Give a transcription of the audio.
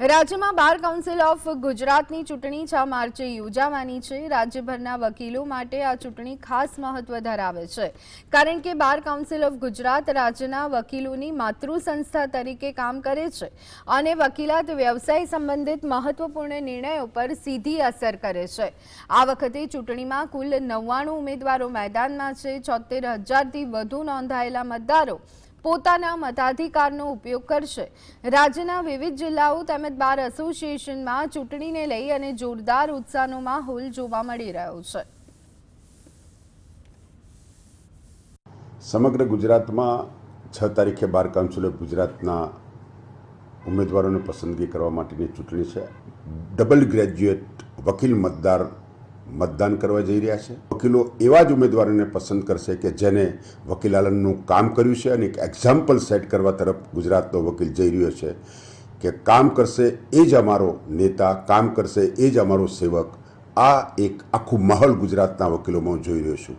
રાજ્યમાં bar council of ગુજરાતની ચૂંટણી 6 માર્ચે યોજાવાની છે। રાજ્યભરના વકીલો માટે આ ચૂંટણી ખાસ મહત્વ ધરાવે છે, કારણ કે બાર કાઉન્સિલ ઓફ ગુજરાત રાજ્યના વકીલોની માતૃ સંસ્થા તરીકે કામ કરે છે અને વકીલાત વ્યવસાય સંબંધિત મહત્વપૂર્ણ નિર્ણયો પર સીધી અસર કરે છે। આ વખતે ચૂંટણીમાં કુલ 99 ઉમેદવારો મેદાનમાં છે। 76,000થી વધુ નોંધાયેલા મતદારો પોતાના મતાધિકારનો ઉપયોગ કરશે। રાજ્યના વિવિધ જિલ્લાઓ તેમજ બાર એસોસિએશનમાં ચૂંટણીને લઈ અને જોરદાર ઉત્સાહનો માહોલ જોવા મળી રહ્યો છે। સમગ્ર ગુજરાતમાં 6 તારીખે બાર કાઉન્સિલ ઓફ ગુજરાતના ઉમેદવારોને પસંદગી કરવા માટેની ચૂંટણી છે। ડબલ ગ્રેજ્યુએટ વકીલ મતદાર મતદાન કરવા જઈ રહ્યા છે। વકીલો એવા જ ઉમેદવારોને પસંદ કરશે કે જેને વકીલાલનનું કામ કર્યું છે અને એક એક્ઝામ્પલ સેટ કરવા તરફ ગુજરાતનો વકીલ જઈ રહ્યો છે કે કામ કરશે એ જ અમારો નેતા, કામ કરશે એ જ અમારો સેવક। આ એક આખું માહોલ ગુજરાતના વકીલોમાં જોઈ રહ્યો છું।